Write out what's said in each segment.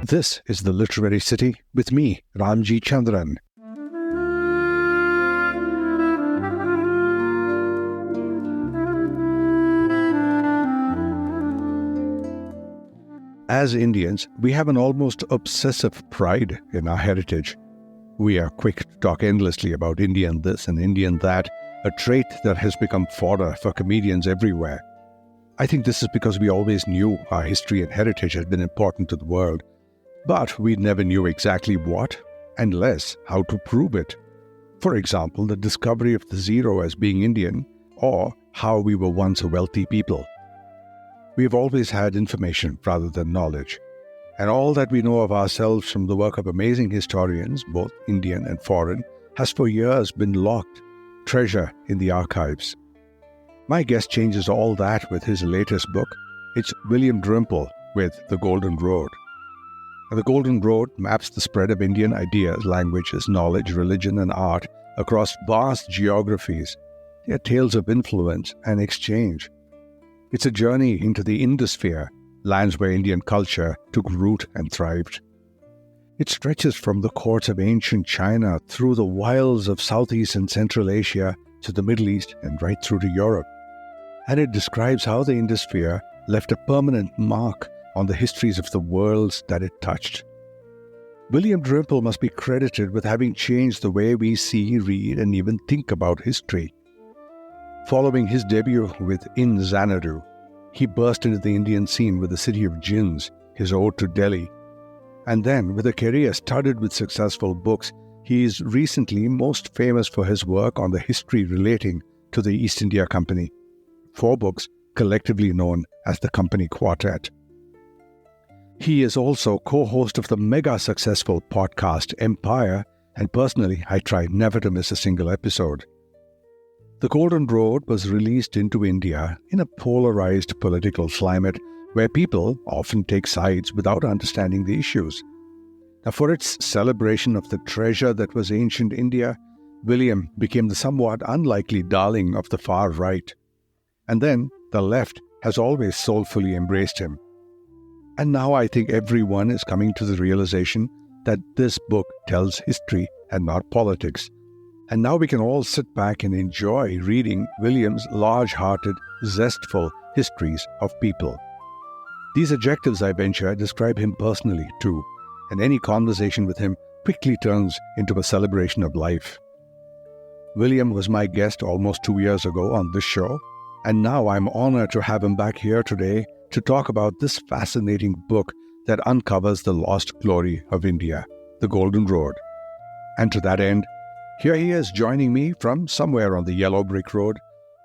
This is The Literary City with me, Ramji Chandran. As Indians, we have an almost obsessive pride in our heritage. We are quick to talk endlessly about Indian this and Indian that, a trait that has become fodder for comedians everywhere. I think this is because we always knew our history and heritage had been important to the world, but we never knew exactly what, and less how to prove it. For example, the discovery of the zero as being Indian, or how we were once a wealthy people. We have always had information rather than knowledge, and all that we know of ourselves from the work of amazing historians, both Indian and foreign, has for years been locked, treasure in the archives. My guest changes all that with his latest book. It's William Dalrymple with The Golden Road. The Golden Road maps the spread of Indian ideas, languages, knowledge, religion, and art across vast geographies. They are tales of influence and exchange. It's a journey into the Indosphere, lands where Indian culture took root and thrived. It stretches from the courts of ancient China through the wilds of Southeast and Central Asia to the Middle East and right through to Europe. And it describes how the Indosphere left a permanent mark on the histories of the worlds that it touched. William Dalrymple must be credited with having changed the way we see, read, and even think about history. Following his debut with In Xanadu, he burst into the Indian scene with The City of Jinns, his ode to Delhi. And then, with a career studded with successful books, he is recently most famous for his work on the history relating to the East India Company. 4 books collectively known as the Company Quartet. He is also co-host of the mega-successful podcast Empire, and personally, I try never to miss a single episode. The Golden Road was released into India in a polarized political climate where people often take sides without understanding the issues. Now, for its celebration of the treasure that was ancient India, William became the somewhat unlikely darling of the far right. And then the left has always soulfully embraced him. And now I think everyone is coming to the realization that this book tells history and not politics. And now we can all sit back and enjoy reading William's large-hearted, zestful histories of people. These adjectives, I venture, describe him personally too, and any conversation with him quickly turns into a celebration of life. William was my guest almost 2 years ago on this show, and now I'm honored to have him back here today to talk about this fascinating book that uncovers the lost glory of India, The Golden Road. And to that end, here he is joining me from somewhere on the yellow brick road.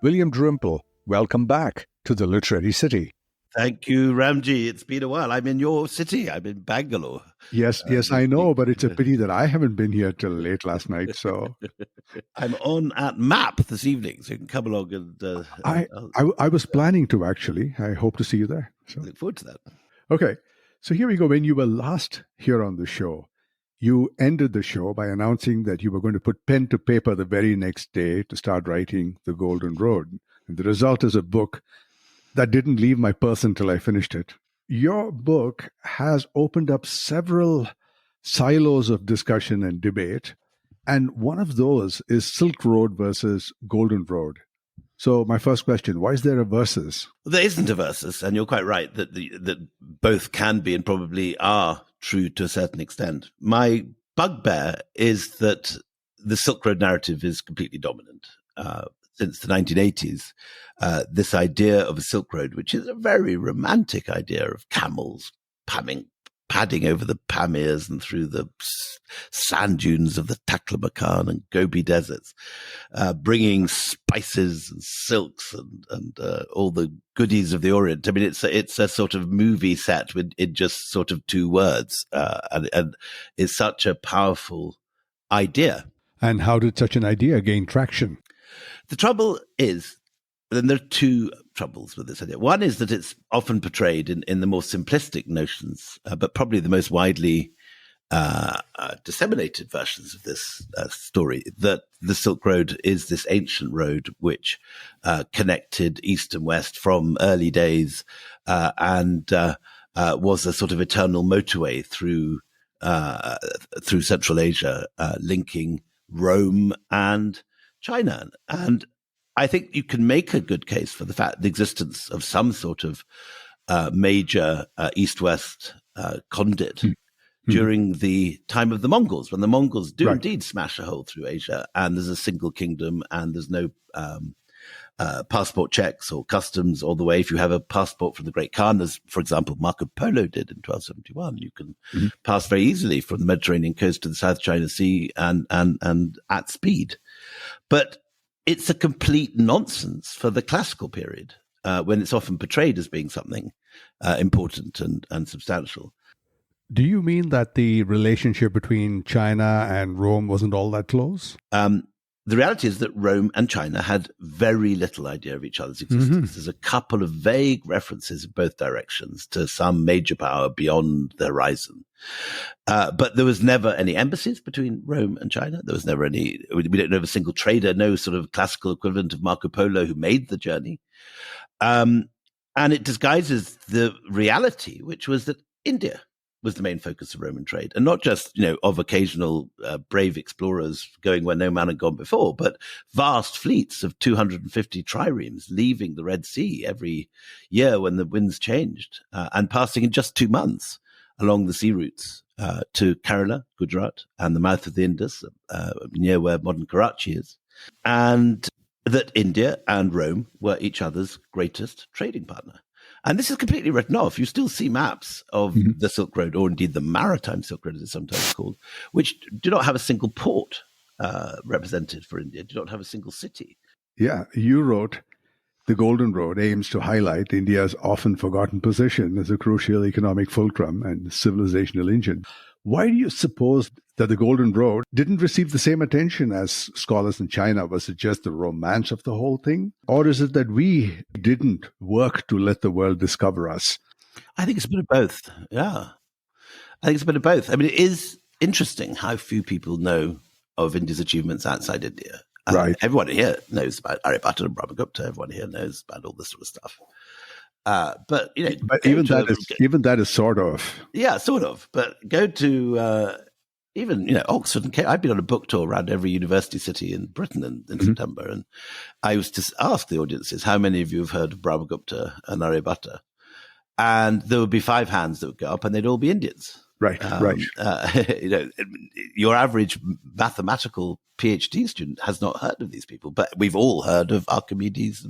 William Dalrymple, welcome back to the Literary City. Thank you, Ramji. It's been a while. I'm in your city. I'm in Bangalore. Yes, I know, but it's a pity that I haven't been here till late last night. So I'm on at MAP this evening, so you can come along and... I was planning to, actually. I hope to see you there. So. I look forward to that. Okay, so here we go. When you were last here on the show, you ended the show by announcing that you were going to put pen to paper the very next day to start writing The Golden Road. And the result is a book that didn't leave my purse until I finished it. Your book has opened up several silos of discussion and debate, and one of those is Silk Road versus Golden Road. So my first question, why is there a versus? There isn't a versus, and you're quite right that both can be and probably are true to a certain extent. My bugbear is that the Silk Road narrative is completely dominant. Since the 1980s, this idea of a Silk Road, which is a very romantic idea of camels padding over the Pamirs and through the sand dunes of the Taklamakan and Gobi deserts, bringing spices and silks and all the goodies of the Orient. I mean, it's a sort of movie set in just sort of 2 words, and is such a powerful idea. And how did such an idea gain traction? The trouble is, then there are 2 troubles with this idea. One is that it's often portrayed in the more simplistic notions, but probably the most widely disseminated versions of this story, that the Silk Road is this ancient road which connected East and West from early days, and was a sort of eternal motorway through Central Asia, linking Rome and China. And I think you can make a good case for the existence of some sort of major east-west conduit during the time of the Mongols, when the Mongols do indeed smash a hole through Asia, and there's a single kingdom, and there's no passport checks or customs all the way. If you have a passport from the Great Khan, as, for example, Marco Polo did in 1271, you can pass very easily from the Mediterranean coast to the South China Sea and at speed. But it's a complete nonsense for the classical period, when it's often portrayed as being something important and substantial. Do you mean that the relationship between China and Rome wasn't all that close? The reality is that Rome and China had very little idea of each other's existence. There's a couple of vague references in both directions to some major power beyond the horizon. But there was never any embassies between Rome and China. There was never any, we don't know of a single trader, no sort of classical equivalent of Marco Polo who made the journey. And it disguises the reality, which was that India was the main focus of Roman trade, and not just, of occasional brave explorers going where no man had gone before, but vast fleets of 250 triremes leaving the Red Sea every year when the winds changed, and passing in just 2 months along the sea routes to Kerala, Gujarat, and the mouth of the Indus, near where modern Karachi is, and that India and Rome were each other's greatest trading partner. And this is completely written off. You still see maps of the Silk Road, or indeed the Maritime Silk Road, as it's sometimes called, which do not have a single port represented for India, do not have a single city. Yeah, you wrote, the Golden Road aims to highlight India's often forgotten position as a crucial economic fulcrum and civilizational engine. Why do you suppose that the Golden Road didn't receive the same attention as scholars in China? Was it just the romance of the whole thing? Or is it that we didn't work to let the world discover us? I think it's a bit of both. Yeah. I think it's a bit of both. I mean, it is interesting how few people know of India's achievements outside India. Right. Everyone here knows about Aryabhata and Brahmagupta. Everyone here knows about all this sort of stuff. But even that is sort of. Yeah, sort of. But go to even Oxford and Cambridge. I've been on a book tour around every university city in Britain in September, and I used to ask the audiences, how many of you have heard of Brahmagupta and Aryabhata? And there would be 5 hands that would go up, and they'd all be Indians. Right, right. Your average mathematical PhD student has not heard of these people, but we've all heard of Archimedes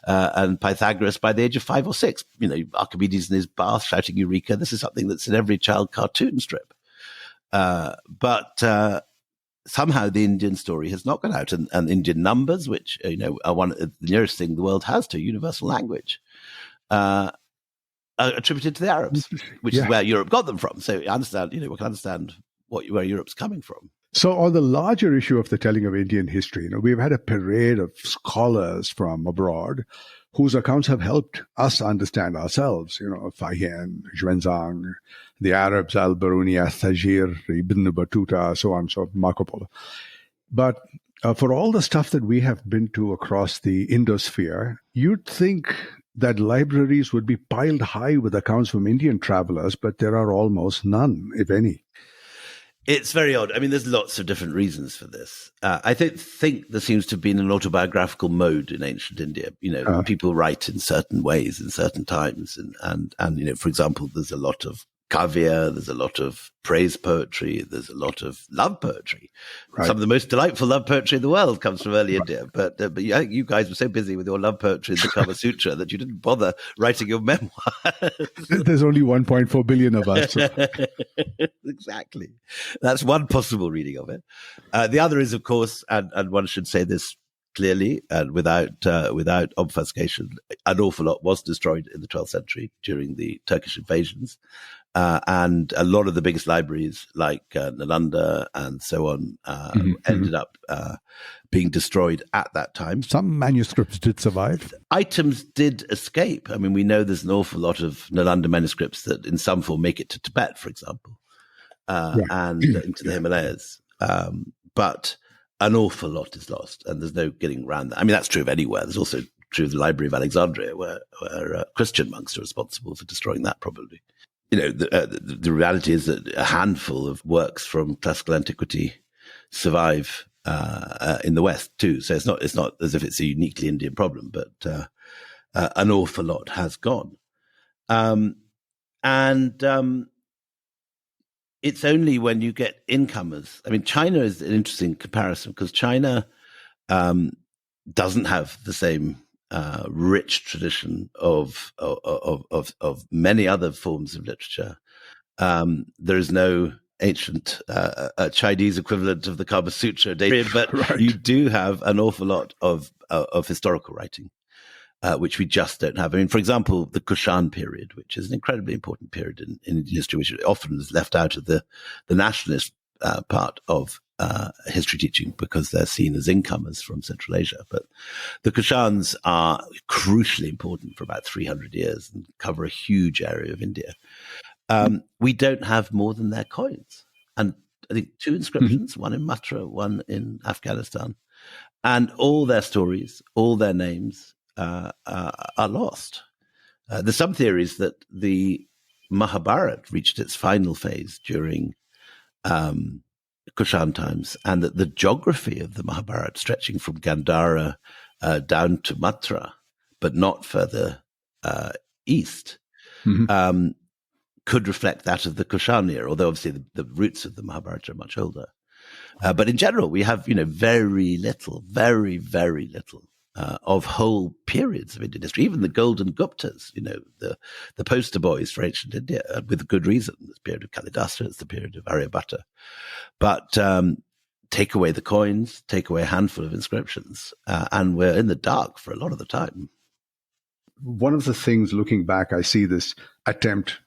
and Pythagoras by the age of 5 or 6. Archimedes in his bath shouting "Eureka!" This is something that's in every child cartoon strip. But somehow the Indian story has not gone out, and Indian numbers, which are one of the nearest thing the world has to a universal language, are attributed to the Arabs, which is where Europe got them from. So I understand, we can understand where Europe's coming from. So on the larger issue of the telling of Indian history, we've had a parade of scholars from abroad whose accounts have helped us understand ourselves. Fayen, Xuanzang, the Arabs, Al-Biruni, Al-Thajir, Ibn Battuta, so on, so Marco Polo. But for all the stuff that we have been to across the Indosphere, you'd think that libraries would be piled high with accounts from Indian travelers, but there are almost none, if any. It's very odd. I mean, there's lots of different reasons for this. I don't think there seems to have been an autobiographical mode in ancient India. People write in certain ways in certain times. And for example, there's a lot of kavya, there's a lot of praise poetry, there's a lot of love poetry. Right. Some of the most delightful love poetry in the world comes from early India. But you guys were so busy with your love poetry in the Kama Sutra that you didn't bother writing your memoir. There's only 1.4 billion of us. So. Exactly. That's one possible reading of it. The other is, of course, and one should say this clearly and without obfuscation, an awful lot was destroyed in the 12th century during the Turkish invasions. And a lot of the biggest libraries, like Nalanda and so on, ended up being destroyed at that time. Some manuscripts did survive. Items did escape. I mean, we know there's an awful lot of Nalanda manuscripts that in some form make it to Tibet, for example, and into the Himalayas. But an awful lot is lost, and there's no getting around that. I mean, that's true of anywhere. There's also true of the Library of Alexandria, where Christian monks are responsible for destroying that, probably. the reality is that a handful of works from classical antiquity survive in the West too. So it's not as if it's a uniquely Indian problem, but an awful lot has gone. And it's only when you get incomers. I mean, China is an interesting comparison because China doesn't have the same rich tradition of many other forms of literature. There is no ancient Chinese equivalent of the Kama Sutra, but Right. you do have an awful lot of historical writing, which we just don't have. I mean, for example, the Kushan period, which is an incredibly important period in Indian history, which often is left out of the nationalist part of history teaching because they're seen as incomers from Central Asia. But the Kushans are crucially important for about 300 years and cover a huge area of India. We don't have more than their coins. And I think 2 inscriptions, one in Mathura, one in Afghanistan. And all their stories, all their names are lost. There's some theories that the Mahabharata reached its final phase during Kushan times, and that the geography of the Mahabharata, stretching from Gandhara down to Mathura, but not further east, could reflect that of the Kushan era, although obviously the roots of the Mahabharata are much older. But in general, we have, very little, very, very little of whole periods of Indian history. Even the Golden Guptas, the poster boys for ancient India, with good reason. It's the period of Kalidasa, it's the period of Aryabhatta. But take away the coins, take away a handful of inscriptions, and we're in the dark for a lot of the time. One of the things, looking back, I see this attempt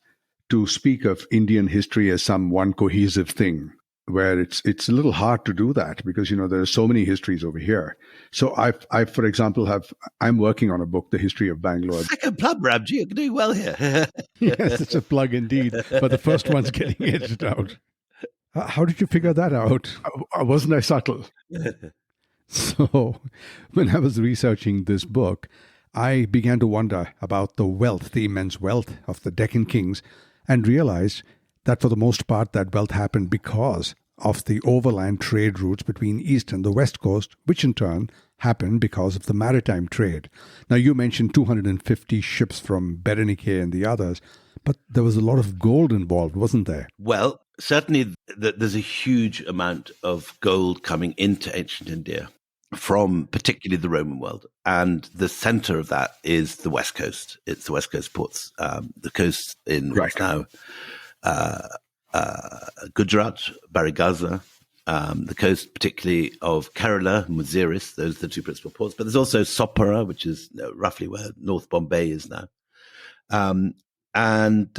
to speak of Indian history as some one cohesive thing, where it's a little hard to do that because, there are so many histories over here. So I for example, I'm working on a book, The History of Bangalore. Second plug, Ramji, you're doing well here. Yes, it's a plug indeed, but the first one's getting edited out. How did you figure that out? Wasn't I subtle? So when I was researching this book, I began to wonder about the immense wealth of the Deccan kings, and realized that for the most part that wealth happened because of the overland trade routes between East and the West Coast, which in turn happened because of the maritime trade. Now, you mentioned 250 ships from Berenike and the others, but there was a lot of gold involved, wasn't there? Well, certainly there's a huge amount of gold coming into ancient India from particularly the Roman world. And the center of that is the West Coast. It's the West Coast ports, the coast in what's now Gujarat, Barigaza, the coast particularly of Kerala, Muziris. Those are the 2 principal ports. But there's also Sopara, which is roughly where North Bombay is now. And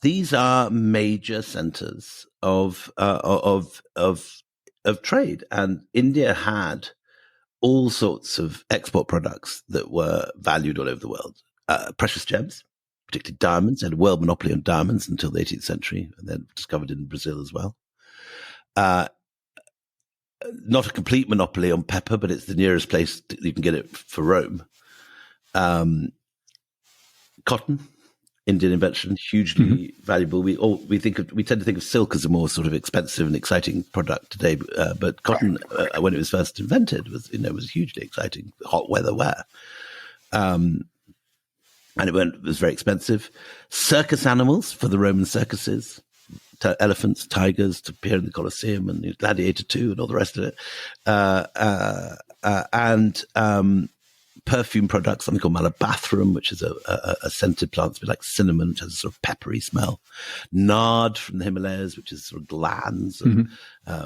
these are major centers of trade, and India had all sorts of export products that were valued all over the world. Precious gems, particularly diamonds. They had a world monopoly on diamonds until the 18th century, and then discovered in Brazil as well. Not a complete monopoly on pepper, but it's the nearest place you can get it for Rome. Cotton, Indian invention, hugely valuable. We tend to think of silk as a more sort of expensive and exciting product today, but cotton, when it was first invented, was hugely exciting, hot weather wear, and it was very expensive. Circus animals for the Roman circuses, elephants, tigers to appear in the Colosseum and Gladiator II and all the rest of it, and perfume products, something called malabathrum, which is a scented plant, a bit like cinnamon, which has a sort of peppery smell. Nard from the Himalayas, which is sort of glands of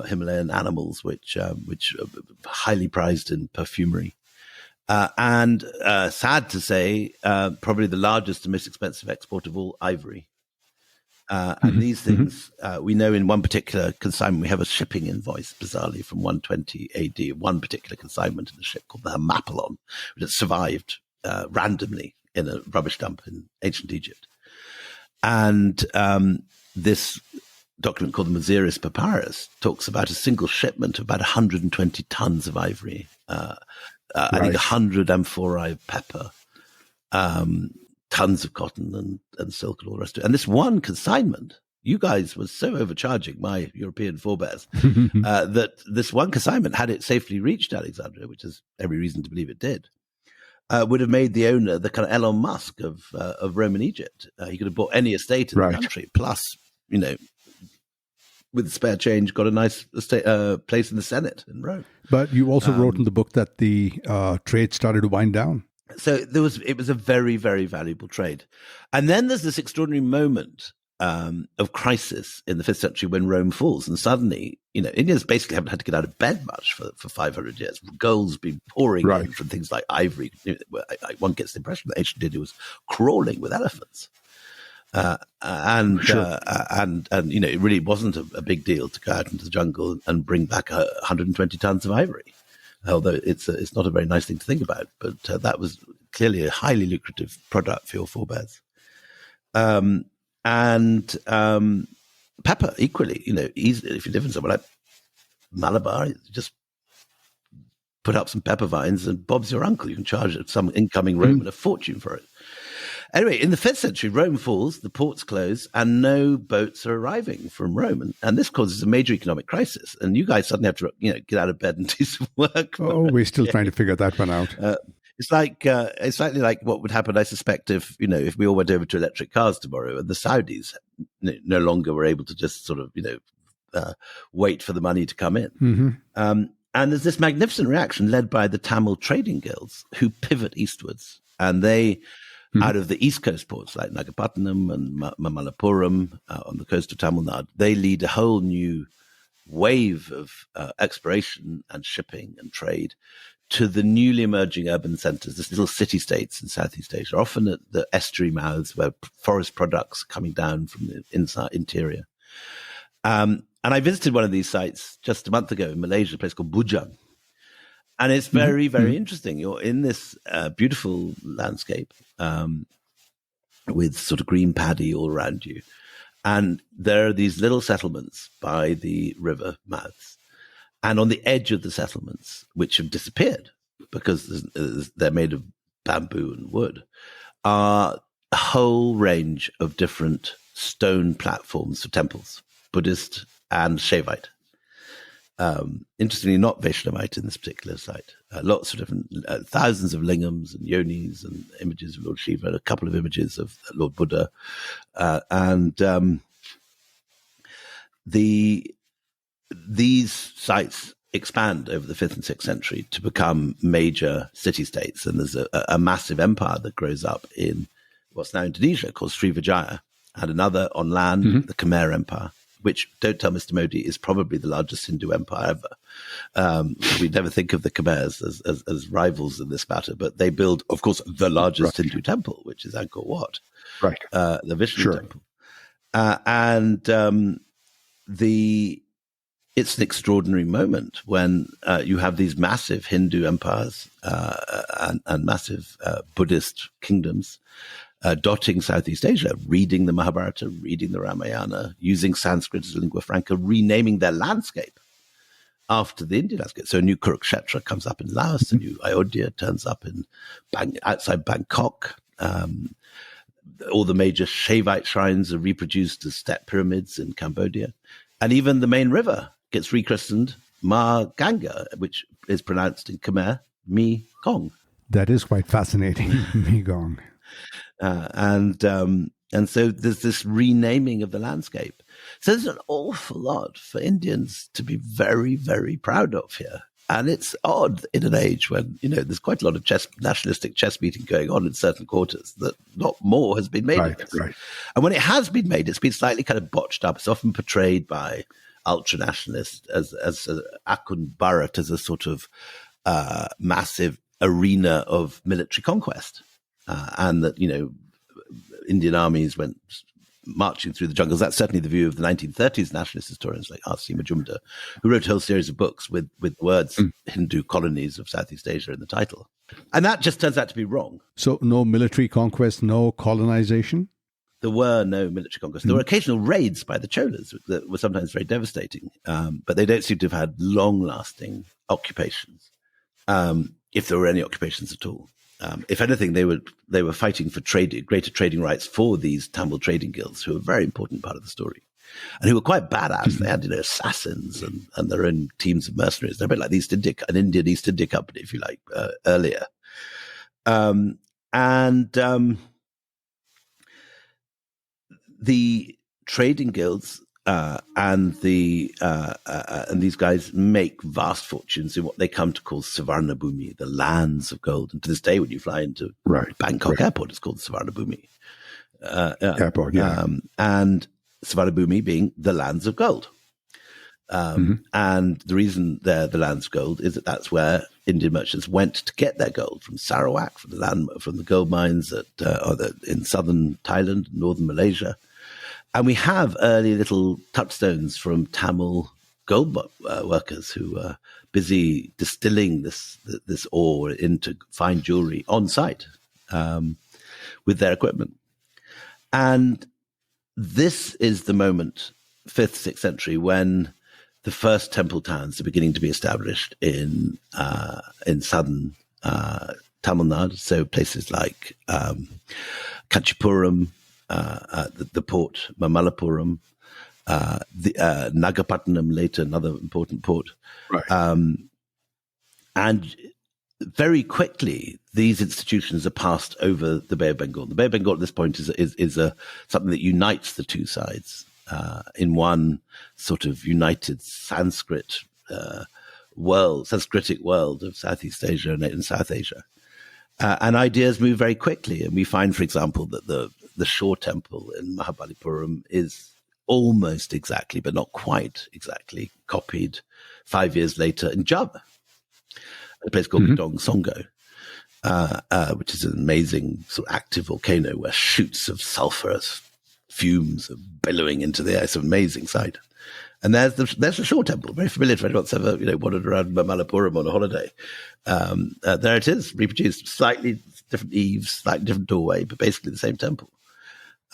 Himalayan animals, which are highly prized in perfumery. And sad to say, probably the largest and most expensive export of all, ivory. And these things, we know in one particular consignment, we have a shipping invoice, bizarrely, from 120 AD, one particular consignment in a ship called the Hemapalon, which had survived randomly in a rubbish dump in ancient Egypt. And this document called the Muziris Papyrus talks about a single shipment of about 120 tons of ivory, I think 100 amphorae of pepper, tons of cotton and silk and all the rest of it. And this one consignment, you guys were so overcharging my European forebears that this one consignment, had it safely reached Alexandria, which is every reason to believe it did, would have made the owner the kind of Elon Musk of Roman Egypt. He could have bought any estate in the country, plus, with spare change, got a nice place in the Senate in Rome. But you also wrote in the book that the trade started to wind down. So it was a very, very valuable trade. And then there's this extraordinary moment of crisis in the 5th century when Rome falls. And suddenly, Indians basically haven't had to get out of bed much for 500 years. Gold's been pouring in from things like ivory. One gets the impression that ancient India was crawling with elephants. It really wasn't a big deal to go out into the jungle and bring back 120 tons of ivory. Although it's not a very nice thing to think about, but that was clearly a highly lucrative product for your forebears. Pepper, equally, easily, if you live in somewhere like Malabar, you just put up some pepper vines and Bob's your uncle. You can charge some incoming Roman a fortune for it. Anyway, in the 5th century, Rome falls, the ports close, and no boats are arriving from Rome. And this causes a major economic crisis. And you guys suddenly have to, get out of bed and do some work. We're still trying to figure that one out. It's slightly like what would happen, I suspect, if we all went over to electric cars tomorrow and the Saudis no longer were able to just sort of, wait for the money to come in. Mm-hmm. And there's this magnificent reaction led by the Tamil trading guilds who pivot eastwards. And they... out of the East Coast ports like Nagapattinam and Mamallapuram on the coast of Tamil Nadu, they lead a whole new wave of exploration and shipping and trade to the newly emerging urban centers, these little city-states in Southeast Asia, often at the estuary mouths where forest products are coming down from the interior. And I visited one of these sites just a month ago in Malaysia, a place called Bujang. And it's very, very interesting. You're in this beautiful landscape with sort of green paddy all around you. And there are these little settlements by the river mouths. And on the edge of the settlements, which have disappeared because they're made of bamboo and wood, are a whole range of different stone platforms for temples, Buddhist and Shaivite. Interestingly, not Vaishnavite in this particular site. Lots of different, thousands of lingams and yonis and images of Lord Shiva, and a couple of images of Lord Buddha. These sites expand over the 5th and 6th century to become major city-states. And there's a massive empire that grows up in what's now Indonesia called Srivijaya, and another on land, the Khmer Empire, which, don't tell Mr. Modi, is probably the largest Hindu empire ever. We never think of the Khmers as rivals in this matter, but they build, of course, the largest Hindu temple, which is Angkor Wat, the Vishnu temple. It's an extraordinary moment when you have these massive Hindu empires and massive Buddhist kingdoms dotting Southeast Asia, reading the Mahabharata, reading the Ramayana, using Sanskrit as a lingua franca, renaming their landscape after the Indian landscape. So a new Kurukshetra comes up in Laos, a new Ayodhya turns up in outside Bangkok. All the major Shaivite shrines are reproduced as step pyramids in Cambodia. And even the main river gets rechristened Ma Ganga, which is pronounced in Khmer, Mi Gong. That is quite fascinating, Mi Gong. And so there's this renaming of the landscape. So there's an awful lot for Indians to be very, very proud of here. And it's odd in an age when, there's quite a lot of nationalistic chess beating going on in certain quarters that not more has been made of this. Right. And when it has been made, it's been slightly kind of botched up. It's often portrayed by ultra-nationalists as Akun Bharat as a sort of massive arena of military conquest. And that, Indian armies went marching through the jungles. That's certainly the view of the 1930s nationalist historians like R.C. Majumdar, who wrote a whole series of books with words Hindu colonies of Southeast Asia in the title. And that just turns out to be wrong. So no military conquest, no colonization? There were no military conquests. There were occasional raids by the Cholas that were sometimes very devastating, but they don't seem to have had long-lasting occupations, if there were any occupations at all. If anything, they were fighting for greater trading rights for these Tamil trading guilds, who were a very important part of the story, and who were quite badass. They had assassins and their own teams of mercenaries. They're a bit like an Indian East India Company, if you like, earlier. The trading guilds and these guys make vast fortunes in what they come to call Savarna Bhumi, the lands of gold. And to this day, when you fly into Bangkok Airport, it's called Savarna Bhumi. Airport, yeah. And Savarna Bhumi being the lands of gold. And the reason they're the lands of gold is that that's where Indian merchants went to get their gold, from Sarawak, from the gold mines in southern Thailand, northern Malaysia. And we have early little touchstones from Tamil gold workers who were busy distilling this ore into fine jewelry on site with their equipment. And this is the moment, 5th, 6th century, when the first temple towns are beginning to be established in southern Tamil Nadu. So places like Kanchipuram, the port, Mamallapuram, Nagapattinam later, another important port. Right. And very quickly, these institutions are passed over the Bay of Bengal. The Bay of Bengal at this point is something that unites the two sides in one sort of united Sanskritic world of Southeast Asia and South Asia. And ideas move very quickly. And we find, for example, that the Shore Temple in Mahabalipuram is almost exactly, but not quite exactly, copied 5 years later in Java, a place called Gedong Songo, which is an amazing sort of active volcano where shoots of sulfurous fumes are billowing into the air. It's an amazing sight. And there's the Shore Temple, very familiar to anyone that's ever wandered around Mamallapuram on a holiday. There it is, reproduced, slightly different eaves, slightly different doorway, but basically the same temple.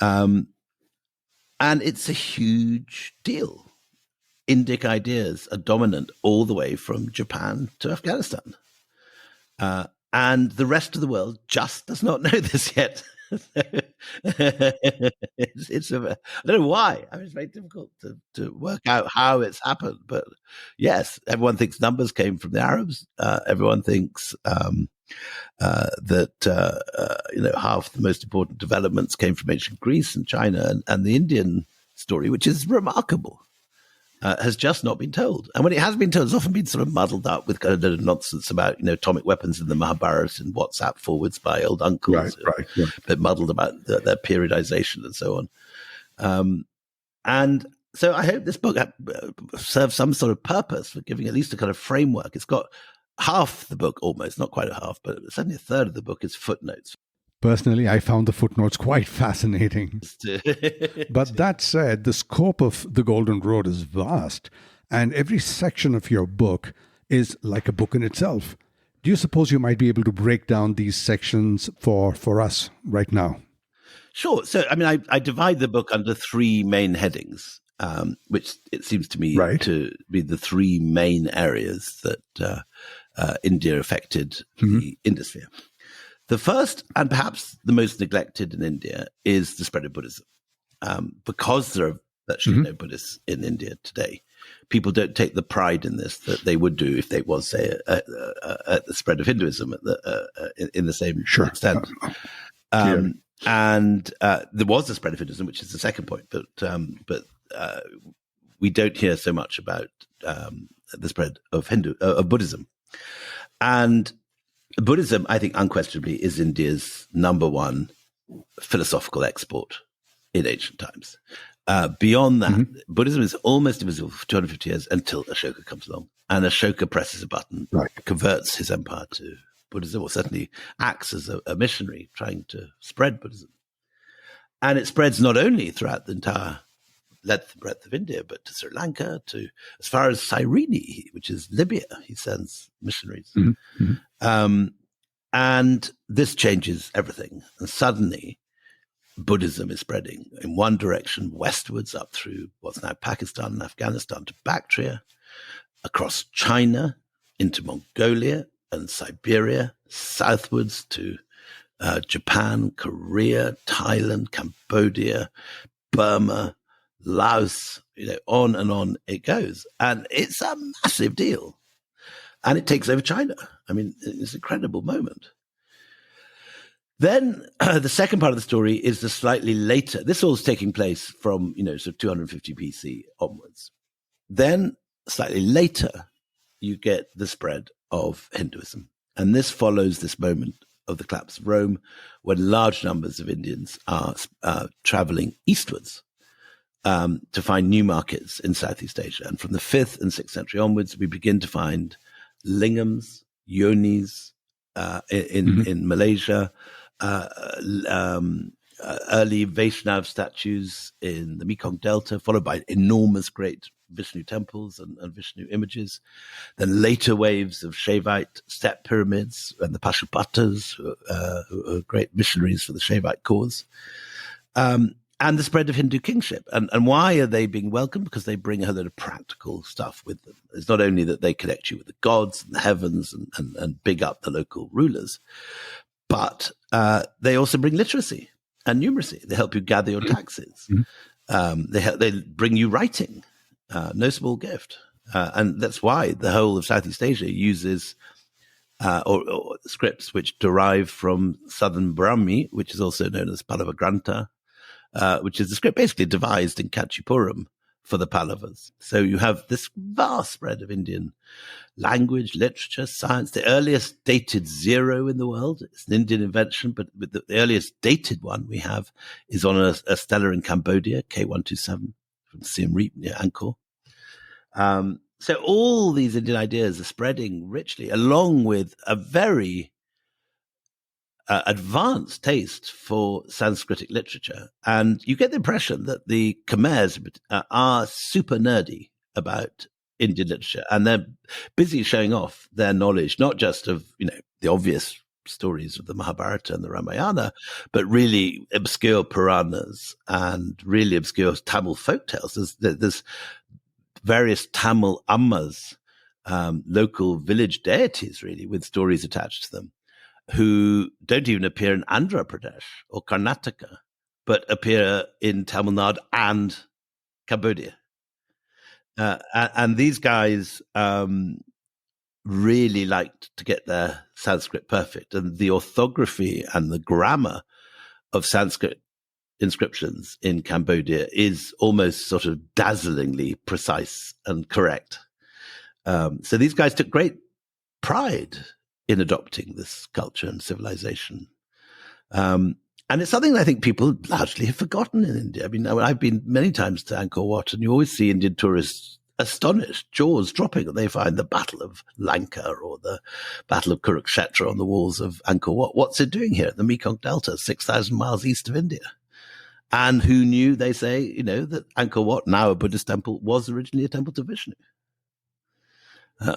And it's a huge deal. Indic ideas are dominant all the way from Japan to Afghanistan. And the rest of the world just does not know this yet. I don't know why. I mean, it's very difficult to work out how it's happened. But yes, everyone thinks numbers came from the Arabs. Everyone thinks that half the most important developments came from ancient Greece and China, and the Indian story, which is remarkable, has just not been told. And when it has been told, it's often been sort of muddled up with kind of nonsense about atomic weapons in the Mahabharata and WhatsApp forwards by old uncles, right. But muddled about their periodization and so on. And so I hope this book serves some sort of purpose for giving at least a kind of framework. It's got half the book, almost, not quite a half, but certainly a third of the book is footnotes. Personally, I found the footnotes quite fascinating. But that said, the scope of The Golden Road is vast, and every section of your book is like a book in itself. Do you suppose you might be able to break down these sections for us right now? Sure. So, I mean, I divide the book under three main headings, which it seems to me to be the three main areas that India affected the Indosphere. The first, and perhaps the most neglected in India, is the spread of Buddhism. Because there are virtually no Buddhists in India today, people don't take the pride in this that they would do if they was, say, at the spread of Hinduism in the same extent. And there was the spread of Hinduism, which is the second point, but we don't hear so much about the spread of Buddhism. And Buddhism, I think, unquestionably, is India's number one philosophical export in ancient times. Beyond that, Buddhism is almost invisible for 250 years until Ashoka comes along. And Ashoka presses a button, converts his empire to Buddhism, or certainly acts as a missionary trying to spread Buddhism. And it spreads not only throughout the entire length and breadth of India, but to Sri Lanka, to as far as Cyrene, which is Libya. He sends missionaries. And this changes everything. And suddenly, Buddhism is spreading in one direction, westwards up through what's now Pakistan and Afghanistan to Bactria, across China, into Mongolia, and Siberia, southwards to Japan, Korea, Thailand, Cambodia, Burma, Laos, on and on it goes. And it's a massive deal. And it takes over China. I mean, it's an incredible moment. Then the second part of the story is the slightly later. This all is taking place from, sort of 250 BC onwards. Then slightly later, you get the spread of Hinduism. And this follows this moment of the collapse of Rome, when large numbers of Indians are traveling eastwards to find new markets in Southeast Asia. And from the 5th and 6th century onwards, we begin to find lingams, yonis in Malaysia, early Vaishnav statues in the Mekong Delta, followed by enormous great Vishnu temples and Vishnu images. Then later waves of Shaivite step pyramids and the Pashupatas, who are great missionaries for the Shaivite cause. And the spread of Hindu kingship. And why are they being welcomed? Because they bring a lot of practical stuff with them. It's not only that they connect you with the gods and the heavens and big up the local rulers, but they also bring literacy and numeracy. They help you gather your taxes. They bring you writing, no small gift. And that's why the whole of Southeast Asia uses or scripts which derive from Southern Brahmi, which is also known as Pallava Grantha, which is the script basically devised in Kanchipuram for the Pallavas. So you have this vast spread of Indian language, literature, science. The earliest dated 0 in the world, it's an Indian invention, but the earliest dated one we have is on a stela in Cambodia, K127, from Siem Reap near Angkor. So all these Indian ideas are spreading richly, along with a very advanced taste for Sanskritic literature. And you get the impression that the Khmers are super nerdy about Indian literature, and they're busy showing off their knowledge, not just of, the obvious stories of the Mahabharata and the Ramayana, but really obscure Puranas and really obscure Tamil folktales. There's various Tamil ammas, local village deities, really, with stories attached to them, who don't even appear in Andhra Pradesh or Karnataka, but appear in Tamil Nadu and Cambodia. And these guys really liked to get their Sanskrit perfect. And the orthography and the grammar of Sanskrit inscriptions in Cambodia is almost sort of dazzlingly precise and correct. So these guys took great pride in adopting this culture and civilization. And it's something that I think people largely have forgotten in India. I mean, I've been many times to Angkor Wat, and you always see Indian tourists astonished, jaws dropping, when they find the Battle of Lanka or the Battle of Kurukshetra on the walls of Angkor Wat. What's it doing here? The Mekong Delta, 6,000 miles east of India. And who knew, they say, that Angkor Wat, now a Buddhist temple, was originally a temple to Vishnu.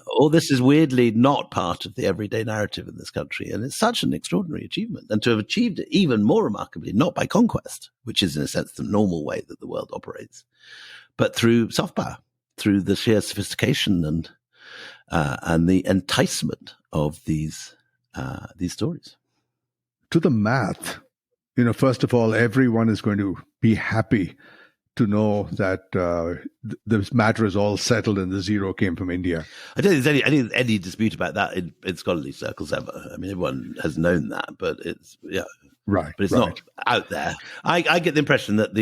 All this is weirdly not part of the everyday narrative in this country, and it's such an extraordinary achievement. And to have achieved it even more remarkably, not by conquest, which is in a sense the normal way that the world operates, but through soft power, through the sheer sophistication and the enticement of these stories. To the math, first of all, everyone is going to be happy to know that this matter is all settled and the 0 came from India. I don't think there's any dispute about that in scholarly circles ever. I mean, everyone has known that, but it's right. But it's not out there. I get the impression that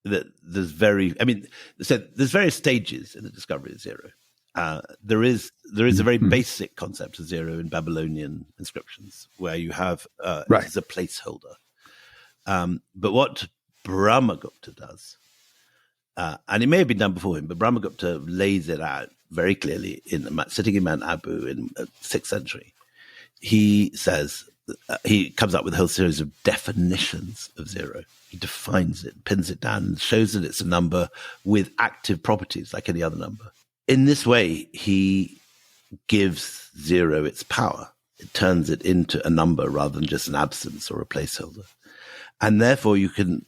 there's various stages in the discovery of 0. There is a very basic concept of 0 in Babylonian inscriptions, where you have it is a placeholder. But what Brahmagupta does, and it may have been done before him, but Brahmagupta lays it out very clearly sitting in Mount Abu in the 6th century. He says, he comes up with a whole series of definitions of 0. He defines it, pins it down, and shows that it's a number with active properties like any other number. In this way, he gives 0 its power. It turns it into a number rather than just an absence or a placeholder. And therefore you can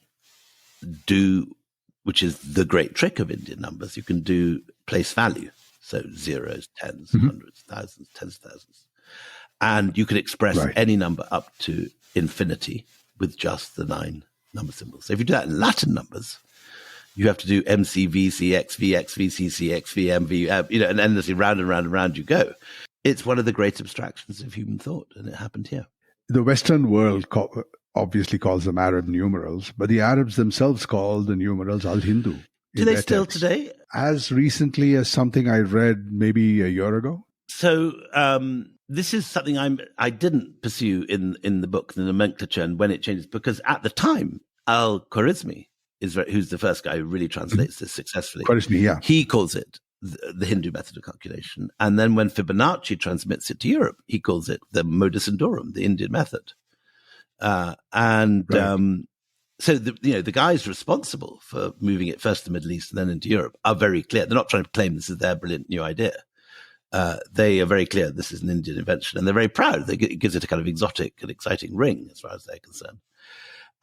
do, which is the great trick of Indian numbers, you can do place value. So zeros, tens, hundreds, thousands, tens of thousands. And you can express Right. any number up to infinity with just the 9 number symbols. So if you do that in Latin numbers, you have to do MC, VC, X, VX, VCC, X, VM, V, and endlessly round and round and round you go. It's one of the great abstractions of human thought, and it happened here. The Western world obviously calls them Arab numerals, but the Arabs themselves call the numerals Al-Hindu. Do they still today? As recently as something I read maybe a year ago. So this is something I didn't pursue in the book, the nomenclature, and when it changes, because at the time, Al-Khwarizmi, who's the first guy who really translates this successfully. Khwarizmi, yeah. He calls it the Hindu method of calculation. And then when Fibonacci transmits it to Europe, he calls it the modus indorum, the Indian method. So the guys responsible for moving it first to the Middle East and then into Europe are very clear. They're not trying to claim this is their brilliant new idea. They are very clear this is an Indian invention, and they're very proud. It gives it a kind of exotic and exciting ring as far as they're concerned.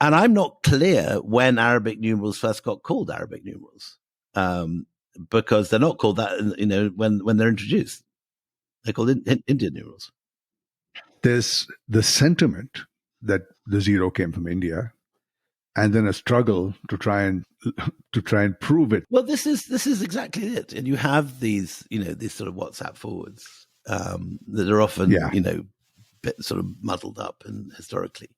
And I'm not clear when Arabic numerals first got called Arabic numerals, because they're not called that, when they're introduced. They're called Indian numerals. There's the sentiment that the zero came from India, and then a struggle to try and prove it. Well, this is exactly it. And you have these sort of WhatsApp forwards that are often bit sort of muddled up and historically.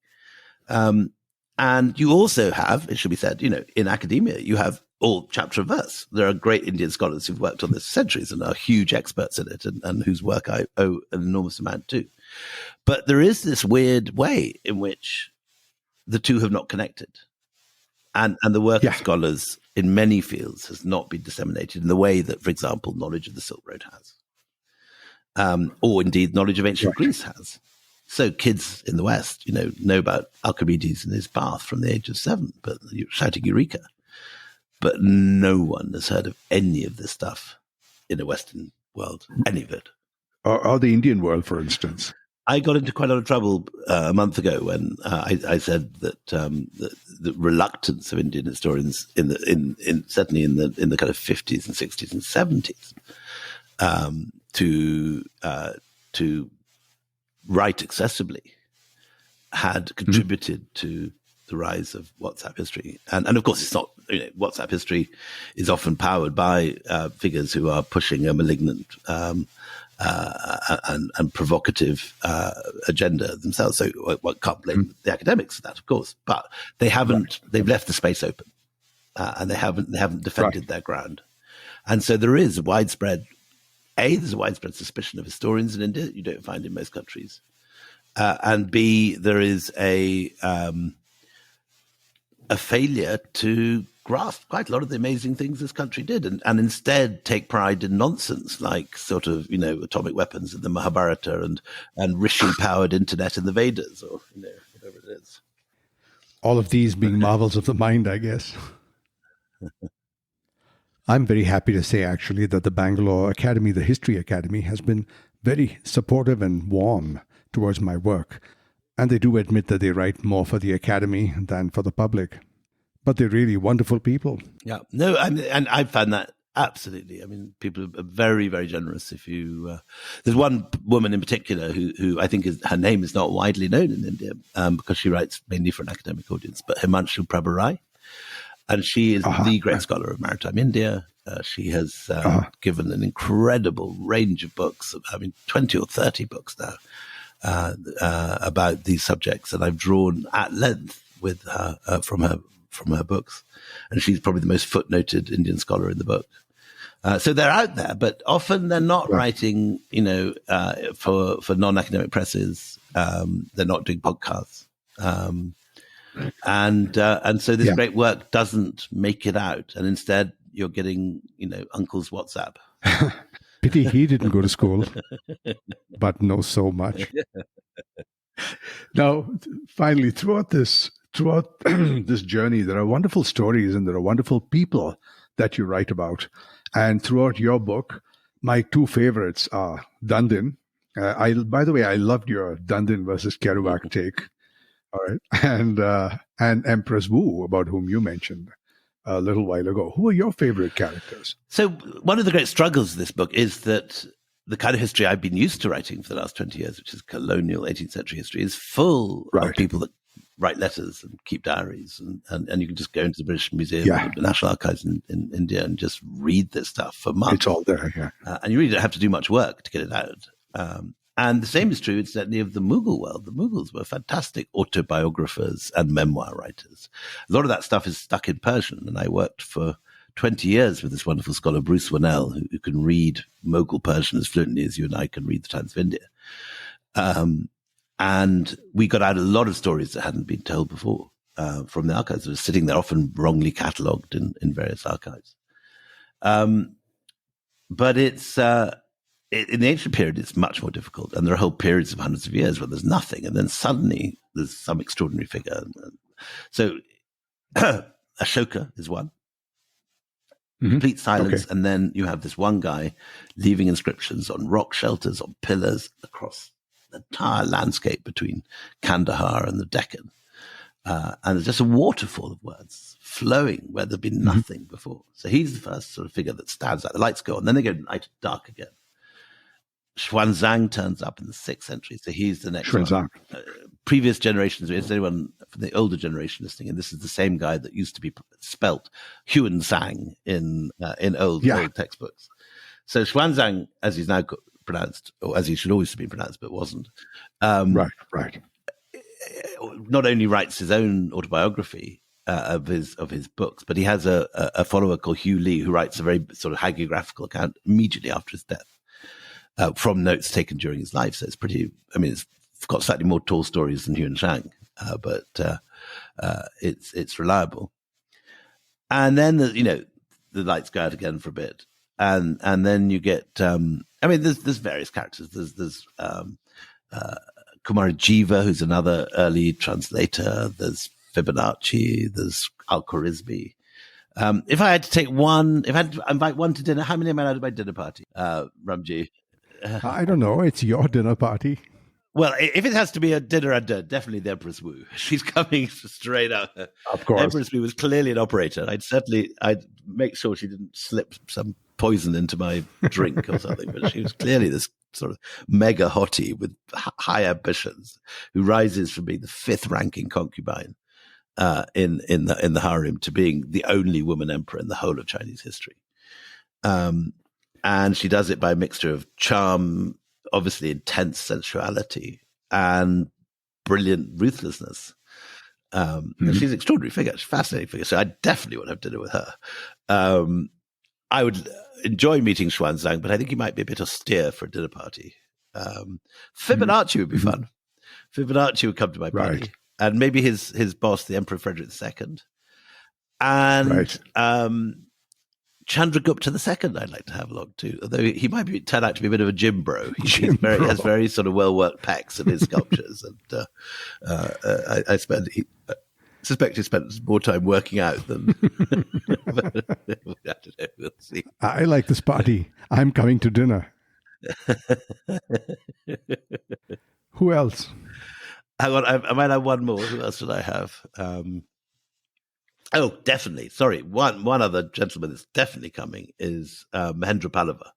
And you also have, it should be said, in academia, you have all chapter and verse. There are great Indian scholars who've worked on this for centuries and are huge experts in it, and whose work I owe an enormous amount to. But there is this weird way in which the two have not connected. And the work of scholars in many fields has not been disseminated in the way that, for example, knowledge of the Silk Road has, or indeed knowledge of ancient Greece has. So kids in the West, know about Archimedes and his bath from the age of 7, but you're shouting Eureka. But no one has heard of any of this stuff in the Western world, any of it. Or the Indian world, for instance. I got into quite a lot of trouble a month ago when I said that the reluctance of Indian historians certainly in the kind of 50s and 60s and 70s to write accessibly had contributed to the rise of WhatsApp history. And of course, it's not, WhatsApp history is often powered by figures who are pushing a malignant and provocative agenda themselves. So one can't blame the academics for that, of course, but they haven't, they've left the space open and they haven't defended their ground. And so there is widespread suspicion of historians in India that you don't find in most countries. And B, there is a failure to grasp quite a lot of the amazing things this country did, and instead take pride in nonsense like sort of, atomic weapons in the Mahabharata and Rishi-powered internet in the Vedas, or, whatever it is. All of these being marvels of the mind, I guess. I'm very happy to say, actually, that the Bangalore Academy, the History Academy, has been very supportive and warm towards my work. And they do admit that they write more for the Academy than for the public. But they're really wonderful people. Yeah. No, and I found that absolutely. I mean, people are very, very generous. If you, there's one woman in particular who I think her name is not widely known in India because she writes mainly for an academic audience, but Himanshu Prabharai. And she is the great scholar of maritime India. She has given an incredible range of books, 20 or 30 books now, about these subjects. And I've drawn at length with her from her books. And she's probably the most footnoted Indian scholar in the book. So they're out there, but often they're not writing, for non-academic presses. They're not doing podcasts. And so this great work doesn't make it out. And instead you're getting, uncle's WhatsApp. Pity he didn't go to school, but knows so much. Now, finally, throughout this journey, there are wonderful stories and there are wonderful people that you write about. And throughout your book, my two favorites are Dandin. By the way, I loved your Dandin versus Kerouac take. All right. And Empress Wu, about whom you mentioned a little while ago. Who are your favorite characters? So one of the great struggles of this book is that the kind of history I've been used to writing for the last 20 years, which is colonial 18th century history, is full of people that write letters and keep diaries. And you can just go into the British Museum and the National Archives in India and just read this stuff for months. It's all there, and you really don't have to do much work to get it out. And the same is true, incidentally, of the Mughal world. The Mughals were fantastic autobiographers and memoir writers. A lot of that stuff is stuck in Persian, and I worked for 20 years with this wonderful scholar, Bruce Wannell, who can read Mughal Persian as fluently as you and I can read the Times of India. And we got out a lot of stories that hadn't been told before from the archives that were sitting there, often wrongly catalogued in various archives. But it's... in the ancient period, it's much more difficult. And there are whole periods of hundreds of years where there's nothing. And then suddenly there's some extraordinary figure. So Ashoka is one. Complete silence. And then you have this one guy leaving inscriptions on rock shelters, on pillars across the entire landscape between Kandahar and the Deccan. And there's just a waterfall of words flowing where there'd been nothing before. So he's the first sort of figure that stands out. The lights go on. Then they go dark again. Xuanzang turns up in the 6th century, so he's the next one. Previous generations, is anyone from the older generation listening, and this is the same guy that used to be spelt Huan-Sang in old textbooks. So Xuanzang, as he's now pronounced, or as he should always have been pronounced, but wasn't. Right. Not only writes his own autobiography of his books, but he has a follower called Hugh Lee who writes a very sort of hagiographical account immediately after his death. From notes taken during his life. So it's pretty, it's got slightly more tall stories than Huan-Sang, but it's reliable. And then, the lights go out again for a bit. And then you get, there's various characters. There's Kumarajiva, who's another early translator. There's Fibonacci. There's Al-Khwarizmi. If I had to take one, if I had to invite one to dinner, how many am I allowed at my dinner party, Ramji? I don't know. It's your dinner party. Well, if it has to be a dinner under, definitely the Empress Wu. She's coming straight up. Of course. Empress Wu was clearly an operator. I'd make sure she didn't slip some poison into my drink or something, but she was clearly this sort of mega hottie with high ambitions who rises from being the 5th ranking concubine in the harem to being the only woman emperor in the whole of Chinese history. And she does it by a mixture of charm, obviously intense sensuality, and brilliant ruthlessness. She's an extraordinary figure. She's a fascinating figure. So I definitely want to have dinner with her. I would enjoy meeting Xuanzang, but I think he might be a bit austere for a dinner party. Fibonacci would be fun. Fibonacci would come to my party. Right. And maybe his boss, the Emperor Frederick II. And Chandragupta II, I'd like to have along too. Although he might turn out to be a bit of a gym bro. He has very sort of well-worked pecs in his sculptures. And I suspect he spent more time working out than... I don't know, we'll see. I like this party. I'm coming to dinner. Who else? Hang on, I might have one more. Who else did I have? Oh, definitely. Sorry, one other gentleman that's definitely coming is Mahendra Pallava.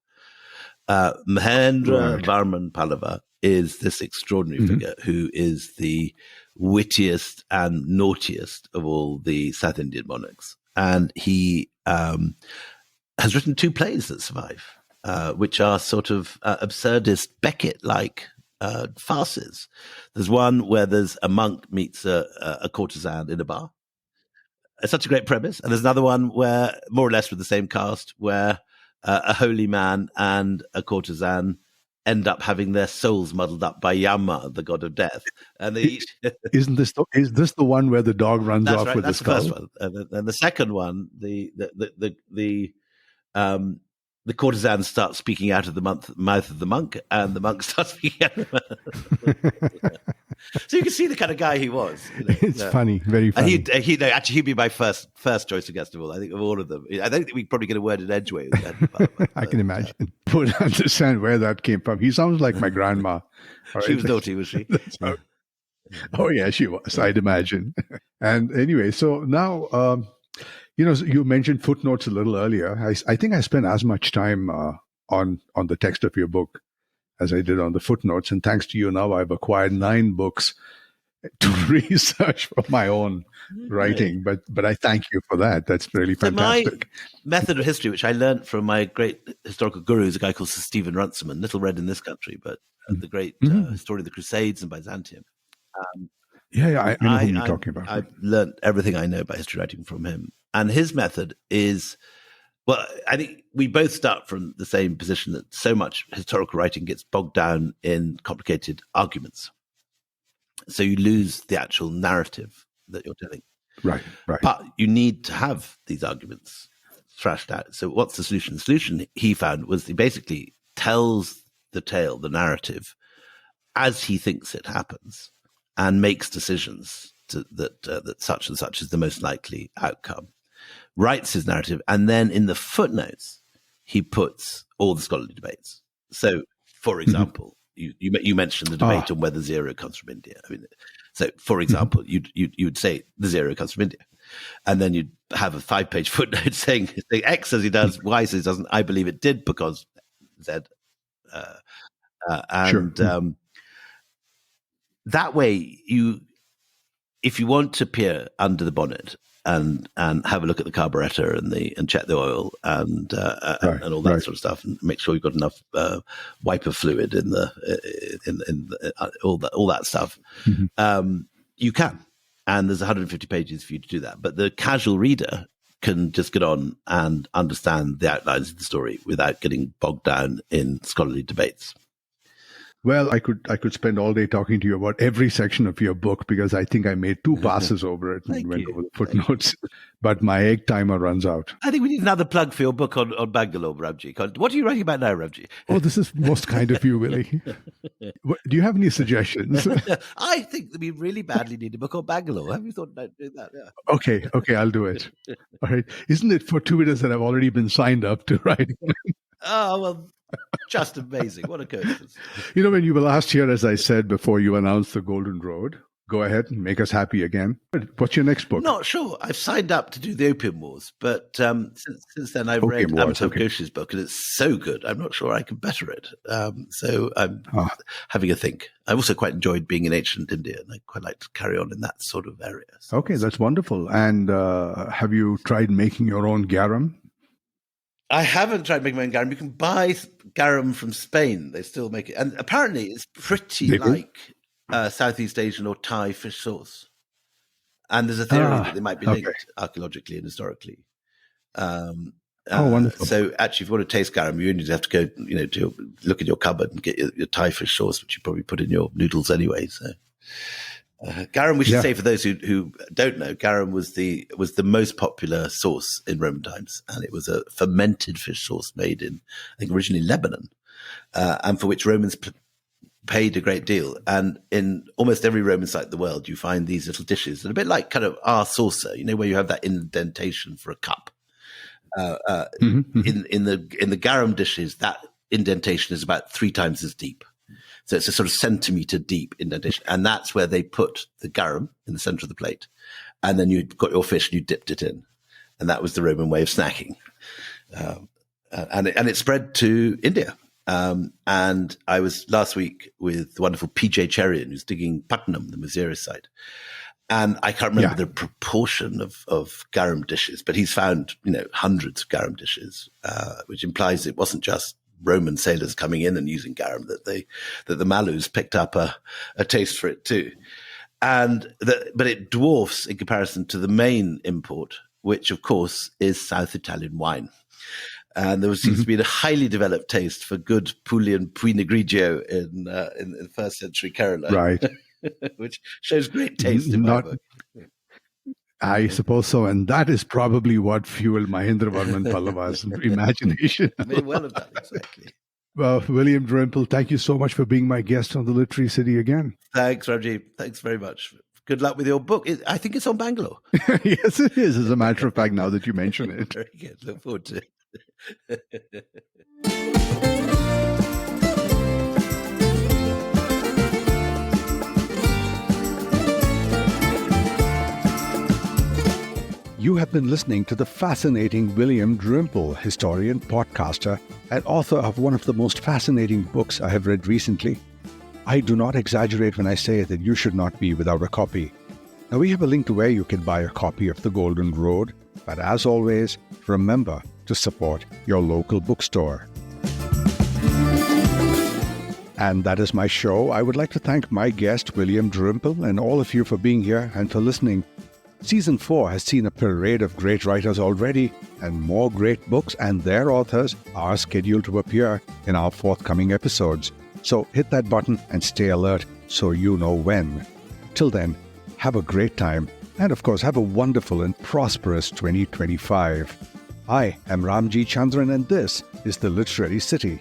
Mahendra Varman Pallava is this extraordinary figure who is the wittiest and naughtiest of all the South Indian monarchs. And he has written 2 plays that survive, which are sort of absurdist Beckett-like farces. There's one where there's a monk meets a courtesan in a bar. It's such a great premise. And there's another one where, more or less with the same cast, where a holy man and a courtesan end up having their souls muddled up by Yama, the god of death. And they each... is this the one where the dog runs off with the skull? That's the first one. And the second one, the courtesan starts speaking out of the mouth of the monk, and the monk starts speaking out of the mouth. So you can see the kind of guy he was. It's funny, very funny. And he'd be my first choice of guest of all. I think of all of them. I don't think we probably get a word in Edgeway. I can imagine. But understand where that came from. He sounds like my grandma. She was naughty, was she? Oh yeah, she was. I'd imagine. And anyway, so now. You mentioned footnotes a little earlier. I think I spent as much time on the text of your book as I did on the footnotes. And thanks to you, now I've acquired 9 books to research for my own writing. But I thank you for that. That's really fantastic. My method of history, which I learned from my great historical guru, is a guy called Sir Stephen Runciman, little read in this country, but the great historian of the Crusades and Byzantium. I know who you're talking about. I've learned everything I know about history writing from him. And his method is, well, I think we both start from the same position that so much historical writing gets bogged down in complicated arguments. So you lose the actual narrative that you're telling. Right. But you need to have these arguments thrashed out. So what's the solution? The solution he found was he basically tells the tale, the narrative, as he thinks it happens, and makes decisions that such and such is the most likely outcome. Writes his narrative, and then in the footnotes, he puts all the scholarly debates. So, for example, you mentioned the debate on whether zero comes from India. I mean, so for example, you'd say the zero comes from India, and then you'd have a 5-page footnote saying X says he does, Y says he doesn't. I believe it did because Z, that way if you want to peer under the bonnet and have a look at the carburetor and check the oil and all that sort of stuff, and make sure you've got enough wiper fluid in all that stuff. You can, and there's 150 pages for you to do that. But the casual reader can just get on and understand the outlines of the story without getting bogged down in scholarly debates. Well, I could spend all day talking to you about every section of your book, because I think I made 2 passes over it and went over the footnotes. But my egg timer runs out. I think we need another plug for your book on Bangalore, Ramji. What are you writing about now, Ramji? Oh, this is most kind of you, Willie. Do you have any suggestions? I think that we really badly need a book on Bangalore. Have you thought about doing that? Yeah. Okay, I'll do it. All right. Isn't it fortuitous that I've already been signed up to write? Oh, well... Just amazing. What a coincidence. When you were last here, as I said before, you announced the Golden Road. Go ahead and make us happy again. What's your next book? Not sure. I've signed up to do the Opium Wars, but since then I've read Amitabh Ghosh's book, and it's so good. I'm not sure I can better it. So I'm having a think. I also quite enjoyed being in ancient India, and I quite like to carry on in that sort of area. So okay, that's wonderful. And have you tried making your own garum? I haven't tried making my own garum. You can buy garum from Spain. They still make it. And apparently it's pretty like Southeast Asian or Thai fish sauce. And there's a theory that they might be linked archaeologically and historically. Wonderful. So actually, if you want to taste garum, you only have to go, to look in your cupboard and get your Thai fish sauce, which you probably put in your noodles anyway. So garum, we should say for those who don't know, garum was the most popular sauce in Roman times, and it was a fermented fish sauce made in, I think, originally Lebanon, and for which Romans paid a great deal. And in almost every Roman site in the world, you find these little dishes, and a bit like kind of our saucer, where you have that indentation for a cup. In the garum dishes, that indentation is about 3 times as deep. So it's a sort of centimeter deep indentation. And that's where they put the garum in the center of the plate. And then you'd got your fish and you dipped it in. And that was the Roman way of snacking. And it spread to India. And I was last week with the wonderful PJ Cherian, who's digging Putnam, the Maziris site. And I can't remember the proportion of garum dishes, but he's found, hundreds of garum dishes, which implies it wasn't just Roman sailors coming in and using garum, that the Malus picked up a taste for it too. But it dwarfs in comparison to the main import, which of course is South Italian wine. And there seems to be a highly developed taste for good Pulian Puino Grigio in the first century Caroline. Right. Which shows great taste in my book. I suppose so. And that is probably what fueled Mahendravarman Pallava's imagination. May well have done, exactly. Well, William Dalrymple, thank you so much for being my guest on the Literary City again. Thanks, Rajiv. Thanks very much. Good luck with your book. I think it's on Bangalore. Yes, it is, as a matter of fact, now that you mention it. Very good. Look forward to it. You have been listening to the fascinating William Dalrymple, historian, podcaster, and author of one of the most fascinating books I have read recently. I do not exaggerate when I say that you should not be without a copy. Now, we have a link to where you can buy a copy of The Golden Road, but as always, remember to support your local bookstore. And that is my show. I would like to thank my guest, William Dalrymple, and all of you for being here and for listening. Season 4 has seen a parade of great writers already, and more great books and their authors are scheduled to appear in our forthcoming episodes. So hit that button and stay alert so you know when. Till then, have a great time, and of course, have a wonderful and prosperous 2025. I am Ramji Chandran, and this is The Literary City.